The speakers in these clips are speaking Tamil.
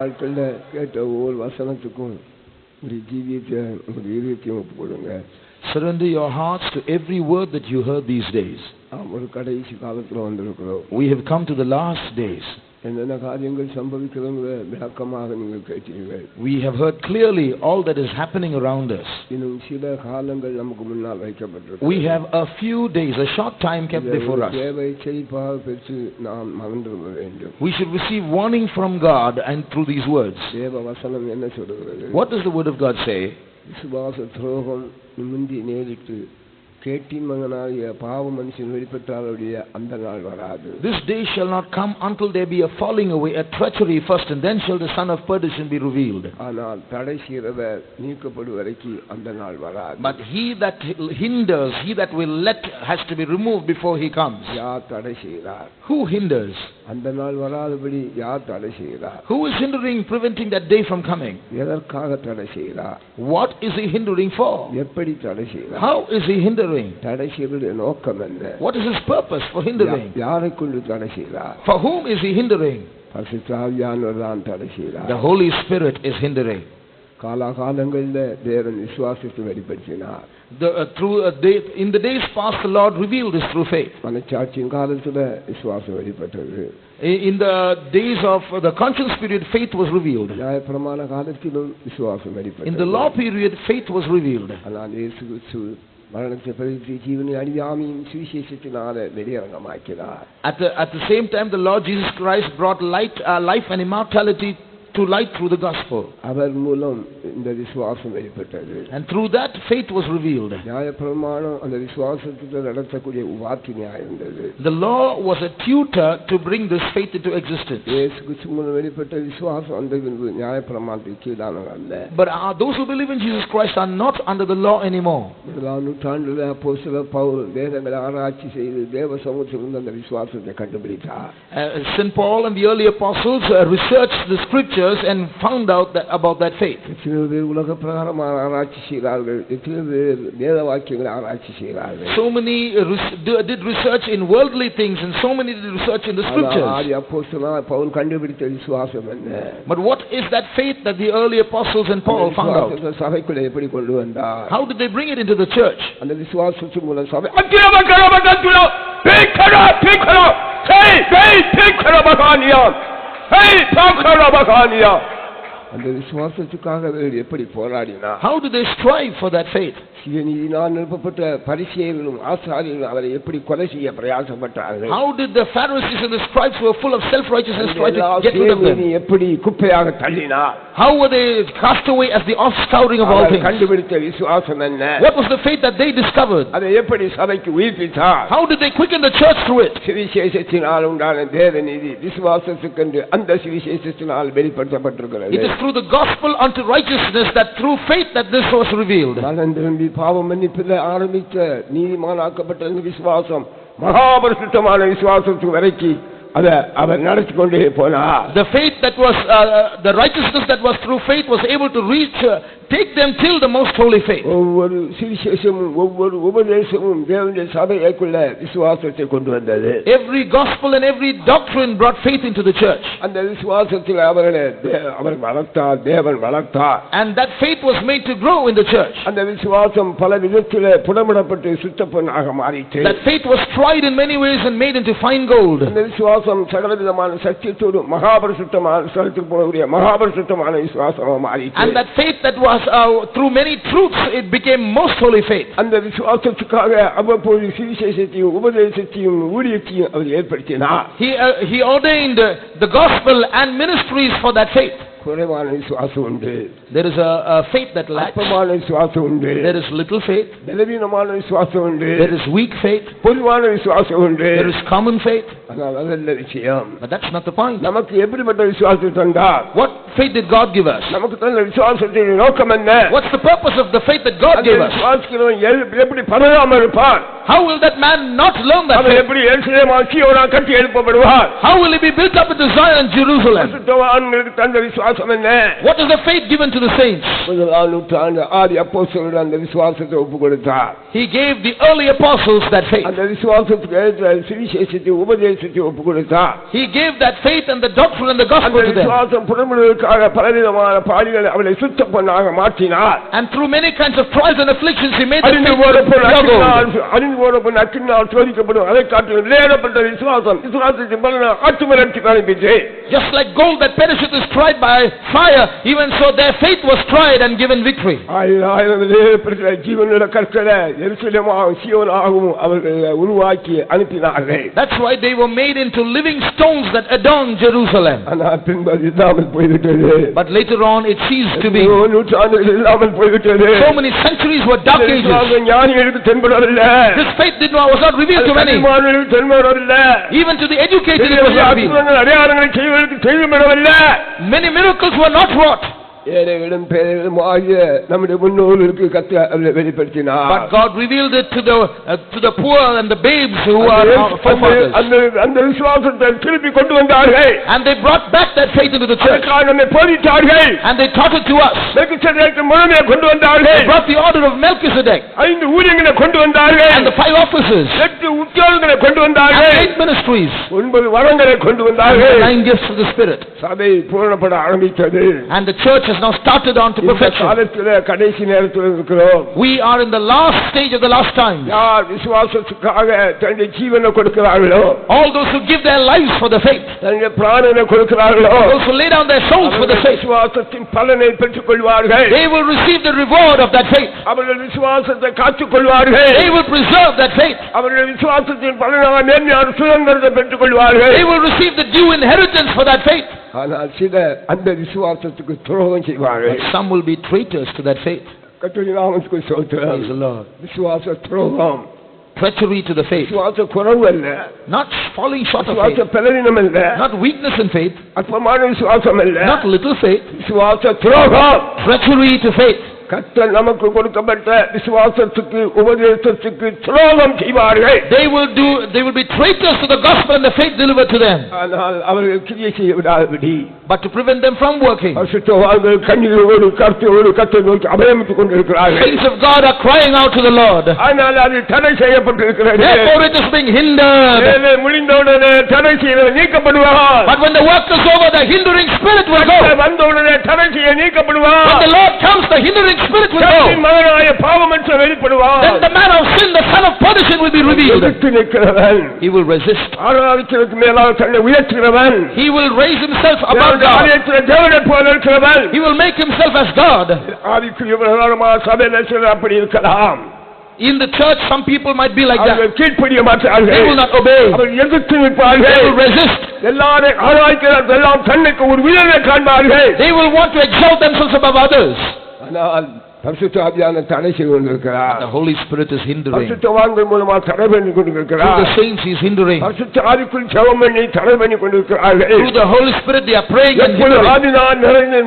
நாட்களில் கேட்ட ஒவ்வொரு வசனத்துக்கும் ஒரு ஜீவியத்தை ஒரு இதயத்தையும் ஒப்பு கொடுங்க. Surrender your hearts to every word that you heard these days. ஒரு கடைசி காலத்தில் வந்திருக்கிறோம். We have come to the last days. என்னென்ன காரியங்கள் சம்பவிக்கிறதுங்கிற விளக்கமாக நீங்கள் கேட்டீர்கள். We have heard clearly all that is happening around us. இன்னும் சில காலங்கள் நமக்கு முன்னால் வைக்கப்பட்டிருக்கு. We have a few days, a short time kept before us. தேவை செழிப்பாக பெற்று நாம் மகிழ்ந்து வேண்டும். We should receive warning from God and through these words. தேவ வசனம் என்ன சொல்கிறது? What does the word of God say? விசுவாச துரோகம் முந்தி நேரிட்டு கேட்டின் மகனாகிய பாவ மனுஷன் வெளிப்பட்டாலுடைய அந்த நாள் வராது. This day shall not come until there be a falling away, a treachery first, and then shall the son of perdition be revealed. ஆனால் தடை செய்கிறவர் நீக்கப்படும் வரைக்கும் அந்த நாள் வராது. But he that hinders, he that will let, has to be removed before he comes. யார் தடை செய்கிறார்? Who hinders? அந்த நாள் வராதபடி யார் தடை செய்கிறார்? Who is hindering, preventing that day from coming? எதற்காக தடை செய்கிறார்? What is he hindering for? எப்படி தடை செய்கிறார்? How is he hindering? தடை செய்வதுடைய நோக்கம் என்ன? What is his purpose for hindering? யாரை கொண்டு தடை செய்கிறார்? For whom is he hindering? பரிசுத்த ஆவியானவர் தான் தடை செய்கிறார். The Holy Spirit is hindering. காலகாலங்களில் தேவன் விசுவாசத்தை வெளிப்படுத்தினார். In the days past, the Lord revealed this through faith. மனச்சாட்சியின் காலத்தில் விசுவாசம் வெளிப்பட்டது. In the days of the conscience period, faith was revealed. நியாயப்பிரமாண காலத்திலும் விசுவாசம் வெளிப்பட்டது. In the law period, faith was revealed. ஆனால் இயேசு கிறிஸ்து மரணத்தை பிரதித்து ஜீவனை அழியாமையின் சுவிசேஷத்தினால வெளியரங்கமாக்கினார். At the same time, the Lord Jesus Christ brought life and immortality to light through the gospel. அவர் மூலம் இந்த விசுவாசம் வெளிப்பட்டது. And through that, faith was revealed. நியாயப்பிரமாணம் அந்த விசுவாசத்தை நடத்தக்கூடிய உபாக்கினியாக இருந்தது. The law was a tutor to bring this faith into existence. இயேசு கிறிஸ்து மூலம் வெளிப்பட்ட விசுவாசம் அந்த நியாயப்பிரமாணத்துக்கு கீழானது அல்ல. But those who believe in Jesus Christ are not under the law anymore. முதலாம் நூற்றாண்டில் அப்போஸ்தலர் பவுல் வேதங்களை ஆராய்ச்சி செய்து தேவ சமூகத்திலிருந்து அந்த விசுவாசத்தை கண்டுபிடித்தார். St. Paul and the early apostles researched the scriptures and found out about that faith. உலக பிரகாரமான ஆராய்ச்சி செய்கிறார்கள். வேத வாக்கியங்களை ஆராய்ச்சி செய்கிறார்கள். So many did research in worldly things and so many did research in the scriptures. ஆதி அப்போஸ்தலர் பவுல் கண்டுபிடித்த விசுவாசம் என்ன? But what is that faith that the early apostles and Paul found out? சபைக்குள்ள எப்படி கொண்டு வந்தார்? How did they bring it into the church? அந்த விசுவாசத்தின் மூலம் சபை அந்த விசுவாசத்துக்காக எப்படி போராடினார்? How did they strive for that faith? சுயநீதியினால் நிரப்பப்பட்ட பரிசேயர்களும் ஆசாரியர்களும் அவரை எப்படி கொலை செய்ய பிரயாசப்பட்டார்கள்? How did the Pharisees and the scribes who were full of self-righteousness try to get rid of them? எப்படி குப்பையாக தள்ளினார்? How were they cast away as the offscouring of all things? கண்டுபிடித்த விசுவாசம் என்ன? What was the faith that they discovered? அதை எப்படி சபைக்கு உயிர்ப்பித்தார்? How did they quicken the church through it? சுவிசேஷத்தினால் உண்டான தேவ நீதி விசுவாசத்துக்கு அந்த சுவிசேஷத்தினால் வெளிப்படுத்தப்பட்டிருக்கிறது. It is through the gospel unto righteousness that through faith that this was revealed. பாவம் மன்னிப்பில் ஆரம்பித்த நீதிமானாக்கப்பட்ட விசுவாசம் மகாபரிசுத்தமான விசுவாசத்துக்கு வரைக்கும் அதை அவர் நடத்தி கொண்டே போனார். The faith that was the righteousness that was through faith was able to reach take them till the most holy faith. ஒவ்வொரு சுவிசேஷமும் ஒவ்வொரு உபதேசமும் தேவனுடைய சபைக்குள்ள விசுவாசத்தை கொண்டு வந்தது. Every gospel and every doctrine brought faith into the church. அந்த விசுவாசத்தில் அவர் வளர்த்தார், தேவன் வளர்த்தார். And that faith was made to grow in the church. அந்த விசுவாசம் பல விதத்தில் புடமிடப்பட்டு சுத்த பொன்னாக மாறிற்று. That faith was tried in many ways and made into fine gold. அந்த விசுவாசம் சகலவிதமான சத்தியத்தோடு மகாபரிசுத்தமான ஸ்தலத்துக்கு போகக்கூடிய மகாபரிசுத்தமான விசுவாசமாக மாறிற்று. And that faith that was through many truths it became most holy faith. அந்த விசுவாசத்துக்காக அவ்வப்போது சுவிசேஷத்தையும் உபதேசத்தையும் ஊழியத்தையும் அவர் ஏற்படுத்தினார். He ordained the gospel and ministries for that faith. குறைவான விசுவாசம் உண்டு. There is a faith that lacks. அற்பமான விசுவாசம் உண்டு. There is little faith. பலவீனமான விசுவாசம் உண்டு. There is weak faith. பொதுவான விசுவாசம் உண்டு. There is common faith. ஆனால் அதல்ல விஷயம். But that's not the point. நமக்கு எப்படிப்பட்ட விசுவாசத்தை தந்தார்? What faith did God give us? நமக்கு தந்த விசுவாசத்தின் நோக்கம் என்ன? What's the purpose of the faith that God gave us? விசுவாசிக்கிறவன் எப்படி பரவாமல் இருப்பான்? How will that man not learn that faith? எப்படி எருசலேம் சீயோனா கட்டி எழுப்பப்படுவார்? How will he be built up into Zion and Jerusalem? பரிசுத்தவான்களுக்கு தந்த விசுவாசம் விசுவாசம் என்ன? What is the faith given to the saints? முதலாம் நூற்றாண்டு ஆதி அப்போஸ்தலர்கள் அந்த விசுவாசத்தை ஒப்புக் கொடுத்தார். He gave the early apostles that faith. அந்த விசுவாசத்துக்கு ஏற்ற சுவிசேஷத்தை உபதேசத்தை ஒப்புக் கொடுத்தார். He gave that faith and the doctrine and the gospel to them. விசுவாசம் புறப்படுவதற்காக பலவிதமான பாடுகளை அவளை சுத்த பொன்னாக மாற்றினார். And through many kinds of trials and afflictions he made them அறிந்து போறப்போ நக்கினால் சோதிக்கப்படும். அதை காட்டிலும் விளையாடப்பட்ட விசுவாசத்தின் பலனை ஆத்துமலர்ச்சி காண்பித்து, just like gold that perisheth is tried by fire, even so their faith was tried and given victory. ஜீவனுள்ள கற்களை எருசலேமாகவும் சீயோனாகவும் அவர்கள் உருவாக்கி அனுப்பினார்கள். That's why they were made into living stones that adorn Jerusalem. ஆனால் பின்பு அது இல்லாமல் போய்விட்டது. But later on it ceased to be. நூற்றாண்டுகள் இல்லாமல் போய்விட்டது. So many centuries were dark ages. ஞானிகளுக்கு தென்படவில்லை. This faith was not revealed to many. Even to the educated it was not revealed. Many miracles were not wrought. நம்முடைய முன்னோர்களுக்கு வெளிப்படுத்தினார். But God revealed it to the poor and the babes who are forefathers. அந்த விசுவாசத்தை திருப்பி கொண்டு வந்தார்கள். And they brought back that faith into the church. போதித்தார்கள். And they taught it to us. மெல்கிசேதேக்கை முழுமையாக கொண்டு வந்தார்கள். They brought the order of Melchizedek. 5 ஊழியங்களை கொண்டு வந்தார்கள். And the 5 offices. 8 உத்தியோகங்களை கொண்டு வந்தார்கள். And 8 ministries. 9 வரங்களை கொண்டு வந்தார்கள். 9 gifts of the Spirit. சபை பூரணப்பட ஆரம்பித்தது. And the church has now started on to perfection. கடைசி நேரத்தில் இருக்கிறோம். We are in the last stage of the last time. யார் விசுவாசத்துக்காக தன்னுடைய ஜீவனை கொடுக்கிறார்களோ, all those who give their lives for the faith, தன்னுடைய பிராணனை கொடுக்கிறார்களோ, those who lay down their souls for the faith, விசுவாசத்தின் பலனை பெற்றுக் கொள்வார்கள். they will receive the reward of that faith. அவர்கள் விசுவாசத்தை காத்துக் கொள்வார்கள். They will preserve that faith. அவர்கள் விசுவாசத்தின் பலனாக மேன்மையான சுதந்திரத்தை பெற்றுக் கொள்வார்கள். They will receive the due inheritance for that faith. ஆனால் சிலர் அந்த விசுவாசத்துக்கு துரோகம் செய்வார்கள். Some will be traitors to that faith. கர்த்தருடைய நாமத்துக்கு ஸ்தோத்திரம். Praise the Lord. விசுவாச துரோகம், treachery to the faith, விசுவாச குறைவு அல்ல, not falling short of விசுவாச faith, பலவீனம் அல்ல, not weakness in faith, அற்பமான விசுவாசம் அல்ல, not little faith, விசுவாச துரோகம், treachery to faith. கர்த்தர் நமக்கு கொடுக்கப்பட்ட விசுவாசத்துக்கு உபதேசத்துக்கு துரோகம் செய்வார்கள். They will be traitors to the gospel and the faith delivered to them. ஆனால் அவர்கள் கிரியை செய்ய விடாதபடி, but to prevent them from working, பரிசுத்தவான்கள் கண்ணீரோடு கர்த்தரோடு கர்த்தரை நோக்கி அபயமிட்டுக் கொண்டிருக்கிறார்கள். saints of God are crying out to the Lord. ஆனால் அது தடை செய்யப்பட்டிருக்கிறது. Therefore it is being hindered. முடிந்தவுடனே தடை செய்ய நீக்கப்படுவார். But when the work is over, the hindering spirit will go. வந்தவுடனே தடை செய்ய நீக்கப்படுவார். When the Lord comes, the hindering spirit will go. மகனாய பாவமற்ற வெளிப்படுவார். Then the man of sin, the son of perdition, will be revealed. He will resist. ஆராதிக்கிறதுக்கு மேலாக தன்னை உயர்த்துகிறவன். He will raise himself above God. தேவனை போல இருக்கிறவன். He will make himself as God. ஆதிக்குரிய சபையில சிலர் அப்படி இருக்கலாம். In the church, some people might be like that. கீழ்ப்படிய மாட்டார்கள். They will not obey. அவர்கள் எதிர்த்து நிற்பார்கள். They will resist. எல்லாரும் ஆராய்க்கிறார்கள், எல்லாம் தன்னுக்கு ஒரு உயர்வை காண்பார்கள். They will want to exalt themselves above others. ஆனால் பரிசுத்த ஆவியானவர் தடை செய்து கொண்டிருக்கிறார். The Holy Spirit is hindering. பரிசுத்தவான்கள் மூலமாக தடை பண்ணி கொண்டிருக்கிறார். Through the saints he is hindering. பரிசுத்த ஆவிக்குள் ஜெபம் பண்ணி தடை பண்ணி கொண்டிருக்கிறார்கள். Through the Holy Spirit they are praying and hindering. ஆவியினால்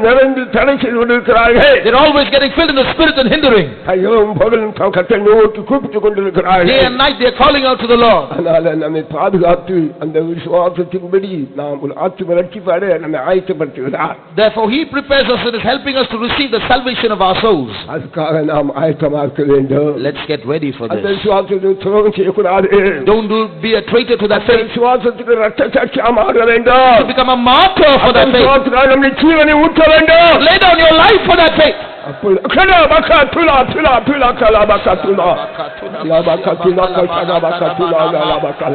நிறைந்து தடை செய்து கொண்டிருக்கிறார்கள். They are always getting filled in the Spirit and hindering. ஐயோம் பகலும் கர்த்தரை நோக்கி கூப்பிட்டுக் கொண்டிருக்கிறார்கள். Day and night they are calling out to the Lord. அதனால நம்மை பாதுகாத்து அந்த விசுவாசத்தின்படி நாம் ஒரு ஆத்தும ரட்சிப்பை நம்மை ஆயத்தப்படுத்துகிறார். Therefore he prepares us and is helping us to receive the salvation of our souls. அதுக்காக நாம் ஆயத்தமாக வேண்டும். Let's get ready for this. அந்த விசுவாசத்தை துரோகம் செய்யக்கூடாது. Don't be a traitor to that faith. விசுவாசத்துக்கு இரத்த சாட்சியாக மாற வேண்டும். To become a martyr for that faith. விசுவாசத்துக்காக நம்முடைய ஜீவனை ஊற்ற வேண்டும். Lay down your life for that faith. கலா பக்கா துலா துலா துலா கலா பக்கா துலா லா பக்கா துலா கலா பக்கா துலா லா பக்கா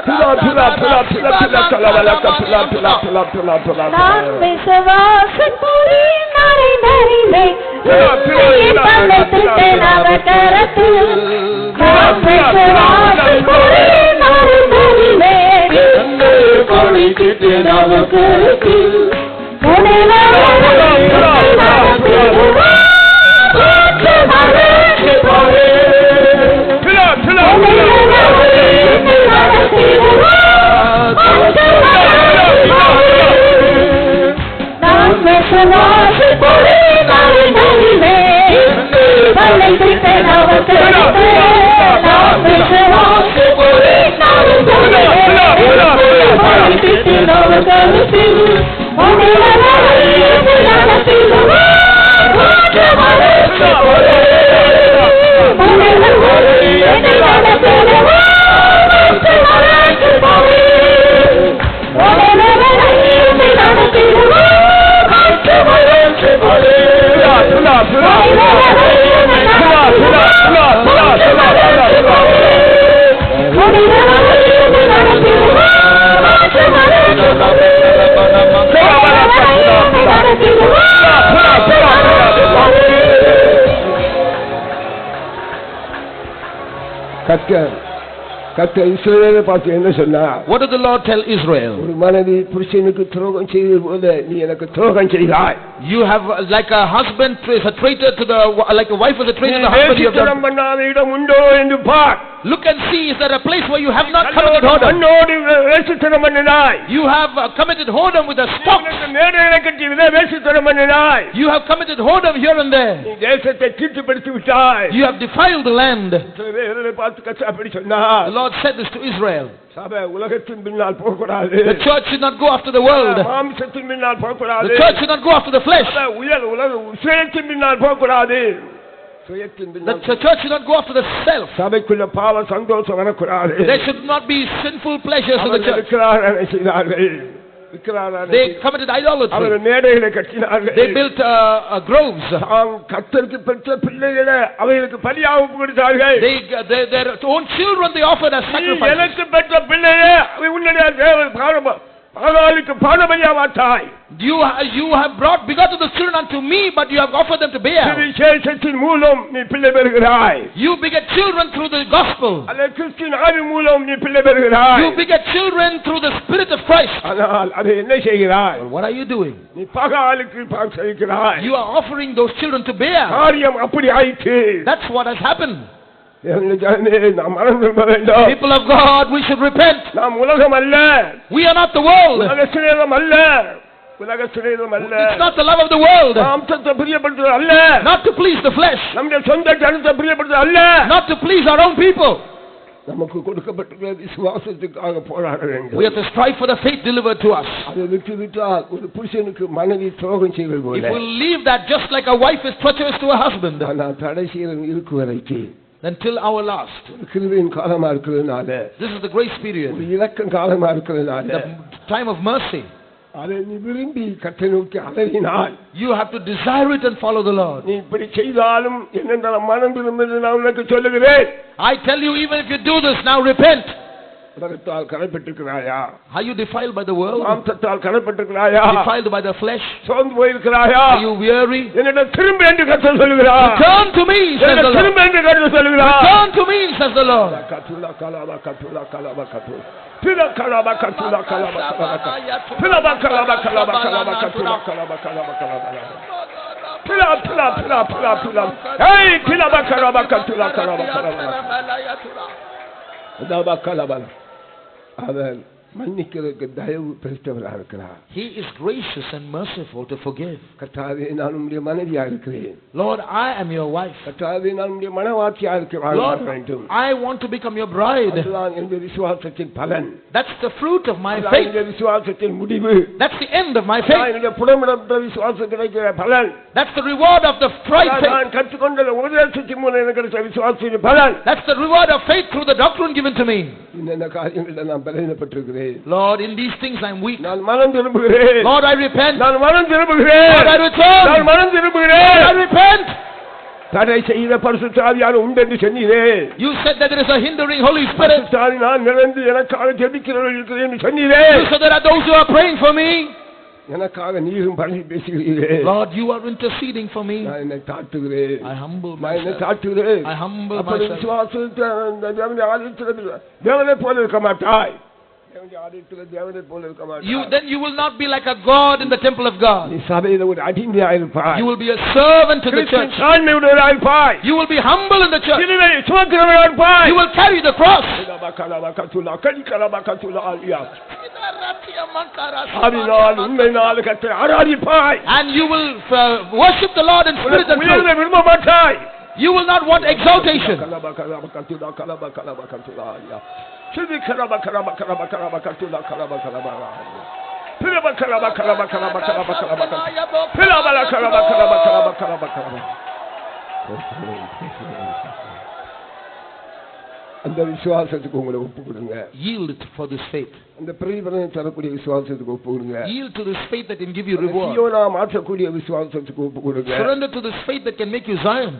துலா துலா துலா துலா துலா கலா பக்கா துலா துலா துலா துலா துலா நாம் விசுவாசத்தோடு நடைபெறிலே பலத்திற்கு நவகரத்தில் நாம் விசுவாசத்தோடு நடைபெறிலே கொடிக்கிட்டு நவகரத்தில் Thank you. கர்த்தர் இஸ்ரவேலை பார்த்து என்ன சொன்னார்? What did the Lord tell Israel? ஒரு மனைவி புருஷனுக்கு துரோகம் செய்தது போல நீ எனக்கு துரோகம் செய்தாய். You have like a husband is a traitor to the like a wife is a traitor to the husband. You have done. பண்ணாத இடம் உண்டோ என்று பார். Look and see, is there a place where you have not committed whoredom? அன்னோடு வேசித்தனம் பண்ணினாய். You have committed whoredom with a stock. மேடைகளை கட்டி வேசித்தனம் பண்ணினாய். You have committed whoredom here and there. நீ தேசத்தை தீட்டுப்படுத்தி விட்டாய். You have defiled the land. இஸ்ரவேலை பார்த்து கர்த்தர் அப்படி சொன்னார். The Lord said this to Israel. சபை உலகத்தின் பின்னால் போக கூடாது. The church should not go after the world. மாம்சத்தின் பின்னால் போக கூடாது. The church should not go after the flesh. சபை உலக சுயத்தின் பின்னால் போக கூடாது. The church should not go after the self. சபைக்குள்ள பாவ சந்தோஷம் வரக்கூடாது. There should not be sinful pleasures in the church. They committed idolatry. மேடைகளை கட்டினார்கள். They built groves. கர்த்தருக்கு பெற்ற பிள்ளைகளை அவர்களுக்கு பலியாக கொடுத்தார்கள். Their own children they offered as sacrifices. எனக்கு பெற்ற பிள்ளையை உன்னுடைய தேவன் பாகாலுக்கு பானபலியா மாட்டாய். You have brought begotten the children unto me, but you have offered them to Baal. விசேஷத்தின் மூலம் நீ பிள்ளை பெறுகிறாய். You beget children through the gospel. அல்ல கிறிஸ்துவின் ஆவி மூலம் நீ பிள்ளை பெறுகிறாய். You beget children through the Spirit of Christ. ஆனால் அதை என்ன செய்கிறாய்? What are you doing? நீ பாகாலுக்கு செய்கிறாய். You are offering those children to Baal. காரியம் அப்படி ஆயிற்று. That's what has happened. People of God, we should repent. We are not the world. It's not the love of the world. Not to please the flesh. Not to please our own people. We have to strive for the faith delivered to us. If we leave that just like a wife is treacherous to her husband, until our last. This is the grace period, the time of mercy. You have to desire it and follow the Lord. I tell you, even if you do this, now repent. Are you defiled by the world? Defiled by the flesh? Are you weary? Return to me, says the Lord. Return to me, says the Lord. He is gracious and merciful to forgive. Lord, I am your wife. Lord, I want to become your bride. That's the fruit of my faith. That's the end of my faith. That's the reward of the faith. That's the reward of faith through the doctrine given to me. Lord, in these things I am weak. Lord, I repent. Lord, I return. Lord, I repent. You said that there is a hindering Holy Spirit. You said there are those who are praying for me. Lord, you are interceding for me. I humble myself. I humble myself. Then you will not be like a God in the temple of God. You will be a servant to the church. You will be humble in the church. You will carry the cross. And you will worship the Lord in spirit and truth. You will not want exaltation. அந்த விசுவாசத்துக்கு உங்களை ஒப்பு கொடுங்க. Yield for this faith. அந்த பிரதிபலனை தரக்கூடிய விசுவாசத்துக்கு ஒப்பு கொடுங்க. Yield to this faith that can give you reward. சீயோனா மாற்றக்கூடிய விசுவாசத்துக்கு ஒப்பு கொடுங்க. Surrender to this faith that can make you Zion.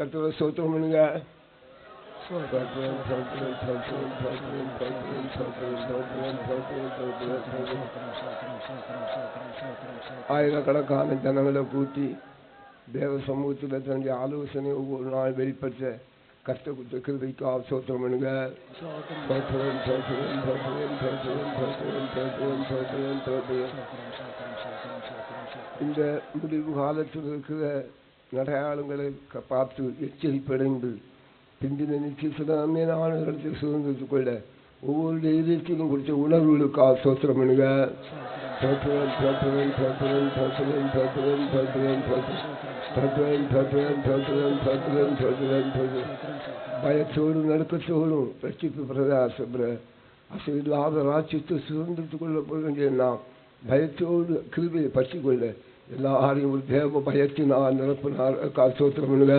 கர்த்தரை ஸ்தோத்திரம் பண்ணுங்க. ஆயிரக்கணக்கான ஜனங்களை கூட்டி தேவ சமூகத்தில் தன்னுடைய ஆலோசனை ஒவ்வொரு நாள் வெளிப்படுத்த கர்த்தர் கொடுத்த கிருபைக்காக ஸ்தோத்திரம் பண்ணுங்க. இந்த முடிவு காலத்தில் இருக்கிற அடையாளங்களை பார்த்து எச்சரிப்படைந்து பிந்தின நிச்சயமே ஆளுநர்களை சுதந்திரத்துக் கொள்ள ஒவ்வொரு தைரியத்திலும் குறித்த உணர்வுகளுக்காக ஸ்தோத்திரம் பண்ணுங்க. பயத்தோடு நடுக்கத்தோடும் ரட்சிப்பு பிரதாச அசையில்லாத ராட்சியத்தை சுதந்திரத்துக் கொள்ள போகின்ற நாம் பயத்தோடு கிருபையை பற்றிக்கொள்ள எல்லாரையும் ஒரு தேவ பயத்தினால் நிரப்பினார். ஸ்தோத்திரம் பண்ணுங்க.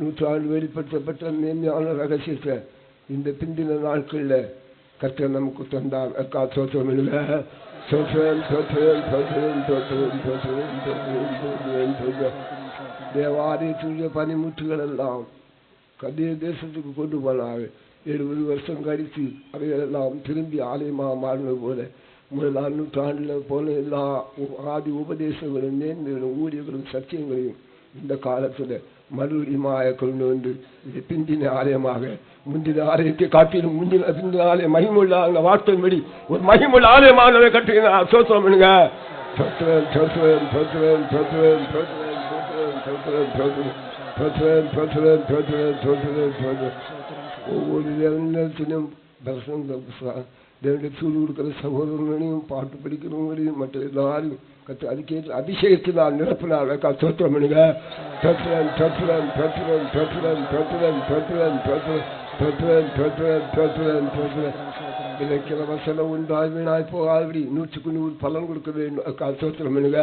நூற்றாண்டு வெளிப்படுத்தப்பட்ட மேன்மையான ரகசியத்தை இந்த பிந்தின நாட்கள்ல கர்த்தர் நமக்கு தந்தார். ஸ்தோத்திரம் பண்ணுங்க. தேவாலயத்துடைய பனிமுற்றுகள் எல்லாம் கதிய தேசத்துக்கு கொண்டு போனாங்க. 70 வருஷம் கழித்து அவைகளெல்லாம் திரும்பி ஆலயமாக மாறினது போல முதலாம் நூற்றாண்டில் போல எல்லா ஆதி உபதேசங்களும் நேர்மைகளும் ஊழியர்களும் சத்தியங்களையும் இந்த காலத்தில் மறுபடியுமாக கொண்டு வந்து இது பிந்தின ஆலயமாக முந்தின ஆலயத்தை காட்டிலும் பிந்தின ஆலயம் மகிமுள்ள அந்த வார்த்தையின்படி ஒரு மகிமுள்ள ஆலயமானதை கட்டுகிறார். ஸ்தோத்திரம் பண்ணுங்க. ஒவ்வொரு நேரத்திலும் கொடுக்கிற சகோதரர்களையும் பாட்டு படிக்கிறவங்களையும் மற்ற எல்லாரையும் கற்று அதுக்கேற்ற அதிசயத்தினால் நிரப்பினார். ஸ்தோத்திரம் பண்ணுங்க. இலக்கிற வசனம் உண்டாய் வீணாய் போகாதபடி 100க்கு 100 பலன் கொடுக்க வேண்டும். ஸ்தோத்திரம் பண்ணுங்க.